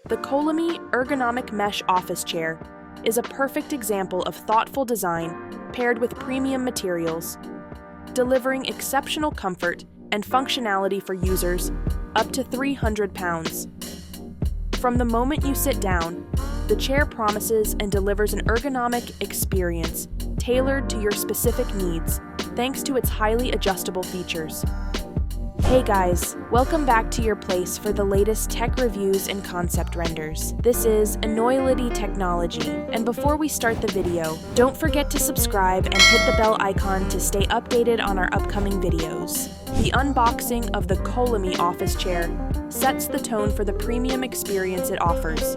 The COLAMY Ergonomic Mesh Office Chair is a perfect example of thoughtful design paired with premium materials, delivering exceptional comfort and functionality for users up to 300 pounds. From the moment you sit down, the chair promises and delivers an ergonomic experience tailored to your specific needs thanks to its highly adjustable features. Hey guys, welcome back to your place for the latest tech reviews and concept renders. This is Enoylity technology, and before we start the video, don't forget to subscribe and hit the bell icon to stay updated on our upcoming videos. The unboxing of the COLAMY Office Chair sets the tone for the premium experience it offers.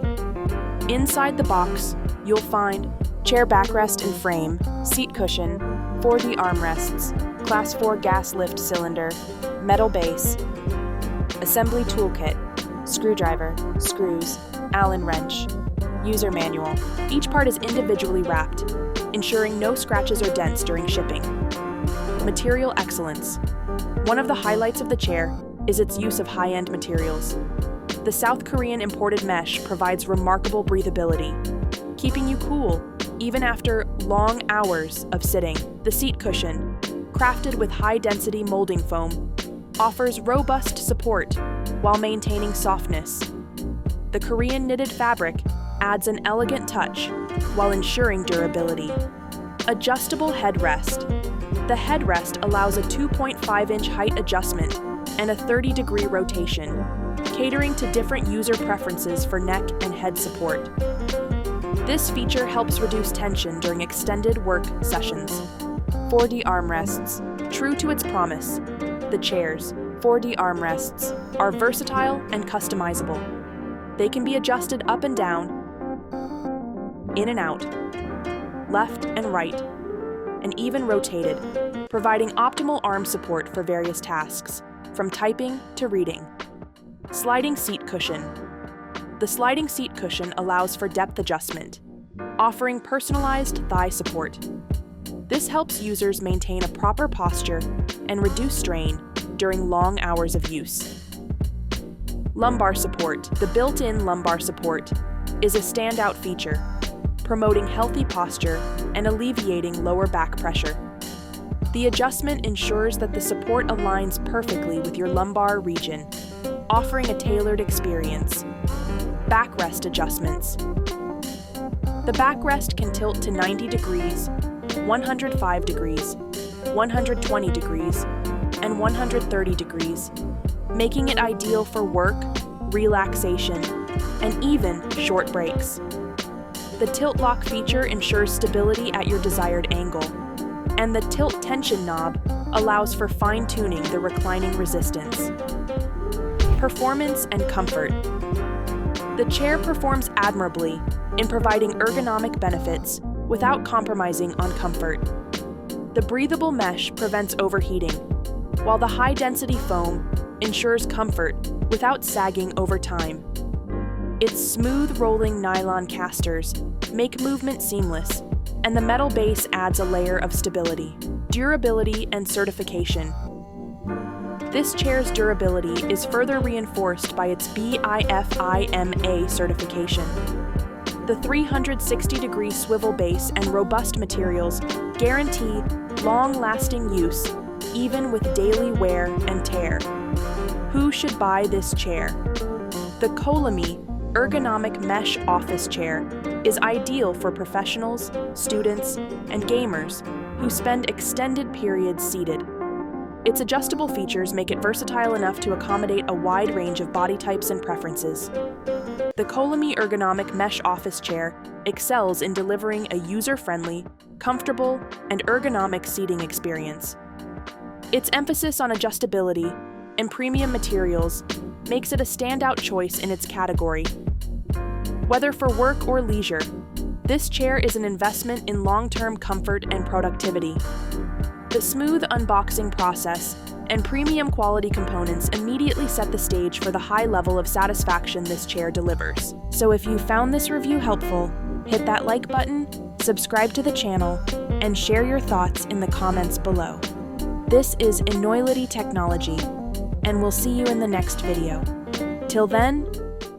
Inside the box, you'll find chair backrest and frame, seat cushion, 4D armrests, Class 4 gas lift cylinder, metal base, assembly toolkit, screwdriver, screws, Allen wrench, user manual. Each part is individually wrapped, ensuring no scratches or dents during shipping. Material excellence. One of the highlights of the chair is its use of high-end materials. The South Korean imported mesh provides remarkable breathability, keeping you cool even after long hours of sitting. The seat cushion, crafted with high-density molding foam, offers robust support while maintaining softness. The Korean knitted fabric adds an elegant touch while ensuring durability. Adjustable headrest. The headrest allows a 2.5-inch height adjustment and a 30-degree rotation, catering to different user preferences for neck and head support. This feature helps reduce tension during extended work sessions. 4D armrests. True to its promise, the chair's 4D armrests are versatile and customizable. They can be adjusted up and down, in and out, left and right, and even rotated, providing optimal arm support for various tasks, from typing to reading. Sliding seat cushion. The sliding seat cushion allows for depth adjustment, offering personalized thigh support. This helps users maintain a proper posture and reduce strain during long hours of use. Lumbar support. The built-in lumbar support is a standout feature, promoting healthy posture and alleviating lower back pressure. The adjustment ensures that the support aligns perfectly with your lumbar region, offering a tailored experience. Backrest adjustments. The backrest can tilt to 90 degrees, 105 degrees, 120 degrees, and 130 degrees, making it ideal for work, relaxation, and even short breaks. The tilt lock feature ensures stability at your desired angle, and the tilt tension knob allows for fine-tuning the reclining resistance. Performance and comfort. The chair performs admirably in providing ergonomic benefits without compromising on comfort. The breathable mesh prevents overheating, while the high-density foam ensures comfort without sagging over time. Its smooth rolling nylon casters make movement seamless, and the metal base adds a layer of stability. Durability and certification. This chair's durability is further reinforced by its BIFIMA certification. The 360-degree swivel base and robust materials guarantee long-lasting use, even with daily wear and tear. Who should buy this chair? The COLAMY Ergonomic Mesh Office Chair is ideal for professionals, students, and gamers who spend extended periods seated. Its adjustable features make it versatile enough to accommodate a wide range of body types and preferences. The COLAMY Ergonomic Mesh Office Chair excels in delivering a user-friendly, comfortable, and ergonomic seating experience. Its emphasis on adjustability and premium materials makes it a standout choice in its category. Whether for work or leisure, this chair is an investment in long-term comfort and productivity. The smooth unboxing process and premium quality components immediately set the stage for the high level of satisfaction this chair delivers. So if you found this review helpful, hit that like button, subscribe to the channel, and share your thoughts in the comments below. This is Enoylity technology, and we'll see you in the next video. Till then,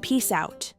peace out.